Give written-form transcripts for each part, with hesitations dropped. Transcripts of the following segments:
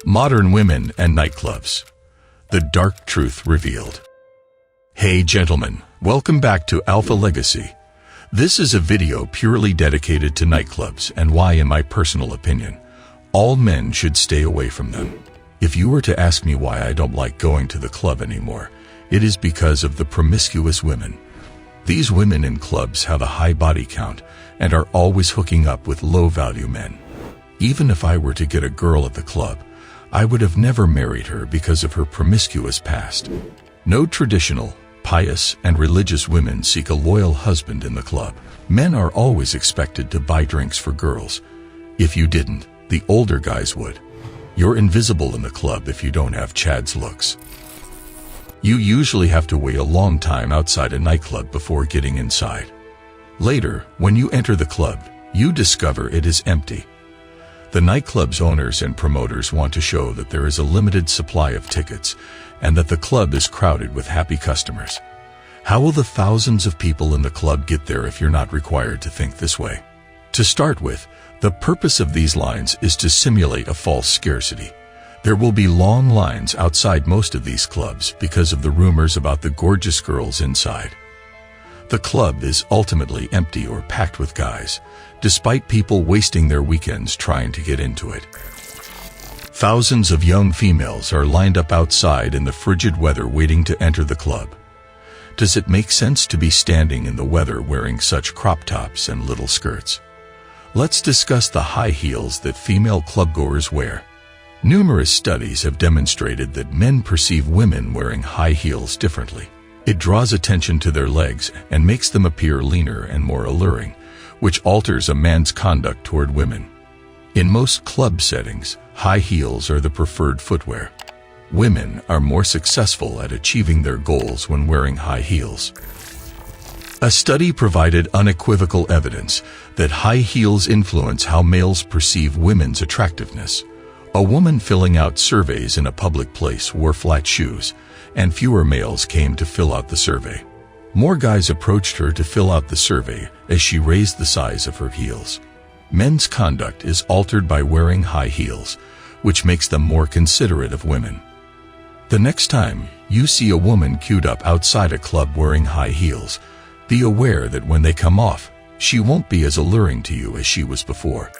Modern women and nightclubs. The dark truth revealed. Hey gentlemen, welcome back to Alpha Legacy. This is a video purely dedicated to nightclubs and why, in my personal opinion, all men should stay away from them. If you were to ask me why I don't like going to the club anymore, it is because of the promiscuous women. These women in clubs have a high body count and are always hooking up with low-value men. Even if I were to get a girl at the club, I would have never married her because of her promiscuous past. No traditional, pious, and religious women seek a loyal husband in the club. Men are always expected to buy drinks for girls. If you didn't, the older guys would. You're invisible in the club if you don't have Chad's looks. You usually have to wait a long time outside a nightclub before getting inside. Later, when you enter the club, you discover it is empty. The nightclub's owners and promoters want to show that there is a limited supply of tickets and that the club is crowded with happy customers. How will the thousands of people in the club get there if you're not required to think this way? To start with, the purpose of these lines is to simulate a false scarcity. There will be long lines outside most of these clubs because of the rumors about the gorgeous girls inside. The club is ultimately empty or packed with guys, despite people wasting their weekends trying to get into it. Thousands of young females are lined up outside in the frigid weather waiting to enter the club. Does it make sense to be standing in the weather wearing such crop tops and little skirts? Let's discuss the high heels that female clubgoers wear. Numerous studies have demonstrated that men perceive women wearing high heels differently. It draws attention to their legs and makes them appear leaner and more alluring, which alters a man's conduct toward women. In most club settings, high heels are the preferred footwear. Women are more successful at achieving their goals when wearing high heels. A study provided unequivocal evidence that high heels influence how males perceive women's attractiveness. A woman filling out surveys in a public place wore flat shoes, and fewer males came to fill out the survey. More guys approached her to fill out the survey as she raised the size of her heels. Men's conduct is altered by wearing high heels, which makes them more considerate of women. The next time you see a woman queued up outside a club wearing high heels, be aware that when they come off, she won't be as alluring to you as she was before.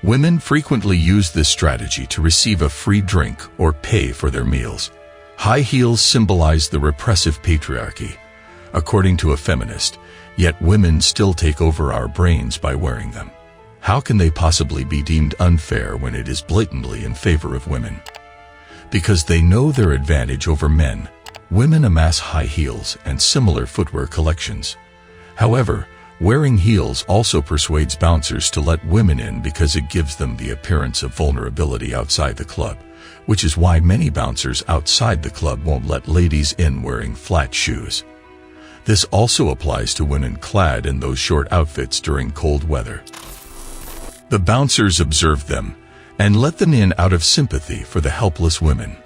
Women frequently use this strategy to receive a free drink or pay for their meals. High heels symbolize the repressive patriarchy, according to a feminist, yet women still take over our brains by wearing them. How can they possibly be deemed unfair when it is blatantly in favor of women? Because they know their advantage over men, women amass high heels and similar footwear collections. However, wearing heels also persuades bouncers to let women in because it gives them the appearance of vulnerability outside the club, which is why many bouncers outside the club won't let ladies in wearing flat shoes. This also applies to women clad in those short outfits during cold weather. The bouncers observe them and let them in out of sympathy for the helpless women.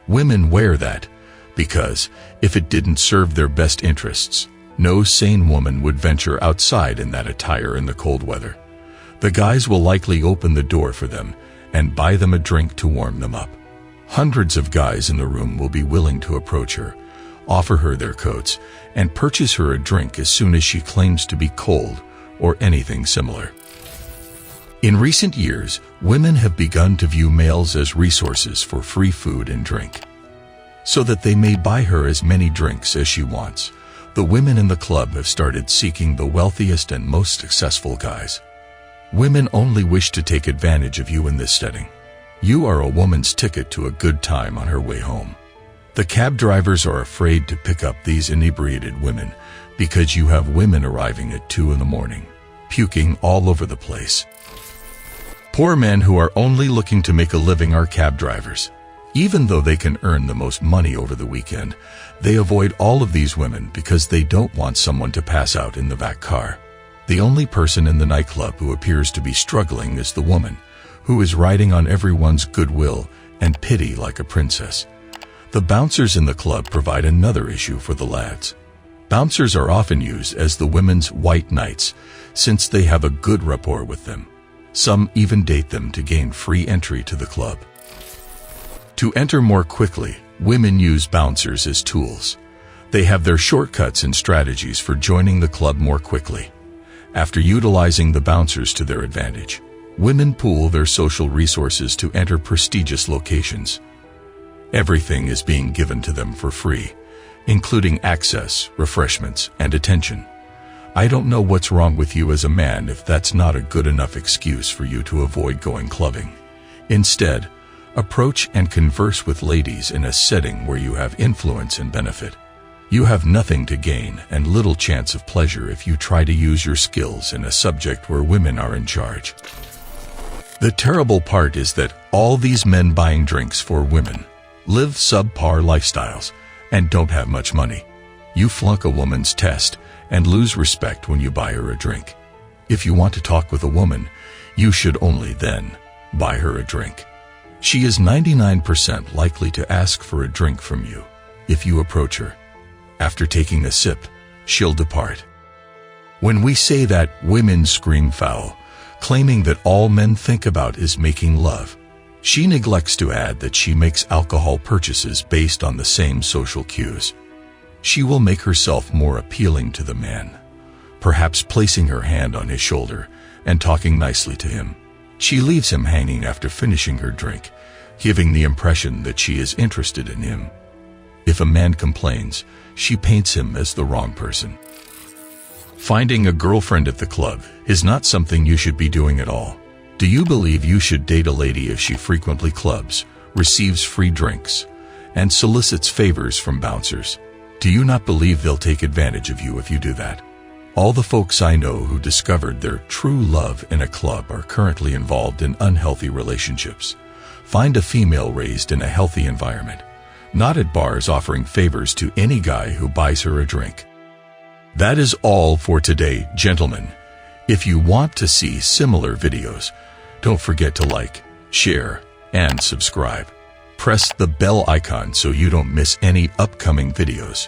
Women wear that because, if it didn't serve their best interests, no sane woman would venture outside in that attire in the cold weather. The guys will likely open the door for them and buy them a drink to warm them up. Hundreds of guys in the room will be willing to approach her, offer her their coats, and purchase her a drink as soon as she claims to be cold or anything similar. In recent years, women have begun to view males as resources for free food and drink, so that they may buy her as many drinks as she wants. The women in the club have started seeking the wealthiest and most successful guys. Women only wish to take advantage of you in this setting. You are a woman's ticket to a good time on her way home. The cab drivers are afraid to pick up these inebriated women because you have women arriving at 2 in the morning, puking all over the place. Poor men who are only looking to make a living are cab drivers. Even though they can earn the most money over the weekend, they avoid all of these women because they don't want someone to pass out in the back car. The only person in the nightclub who appears to be struggling is the woman, who is riding on everyone's goodwill and pity like a princess. The bouncers in the club provide another issue for the lads. Bouncers are often used as the women's white knights, since they have a good rapport with them. Some even date them to gain free entry to the club. To enter more quickly, women use bouncers as tools. They have their shortcuts and strategies for joining the club more quickly. After utilizing the bouncers to their advantage, women pool their social resources to enter prestigious locations. Everything is being given to them for free, including access, refreshments, and attention. I don't know what's wrong with you as a man if that's not a good enough excuse for you to avoid going clubbing. Instead, approach and converse with ladies in a setting where you have influence and benefit. You have nothing to gain and little chance of pleasure if you try to use your skills in a subject where women are in charge. The terrible part is that all these men buying drinks for women live subpar lifestyles and don't have much money. You flunk a woman's test and lose respect when you buy her a drink. If you want to talk with a woman, you should only then buy her a drink. She is 99% likely to ask for a drink from you if you approach her. After taking a sip, she'll depart. When we say that, women scream foul, claiming that all men think about is making love. She neglects to add that she makes alcohol purchases based on the same social cues. She will make herself more appealing to the man, perhaps placing her hand on his shoulder and talking nicely to him. She leaves him hanging after finishing her drink, giving the impression that she is interested in him. If a man complains, she paints him as the wrong person. Finding a girlfriend at the club is not something you should be doing at all. Do you believe you should date a lady if she frequently clubs, receives free drinks, and solicits favors from bouncers? Do you not believe they'll take advantage of you if you do that? All the folks I know who discovered their true love in a club are currently involved in unhealthy relationships. Find a female raised in a healthy environment, not at bars offering favors to any guy who buys her a drink. That is all for today, gentlemen. If you want to see similar videos, don't forget to like, share, and subscribe. Press the bell icon so you don't miss any upcoming videos.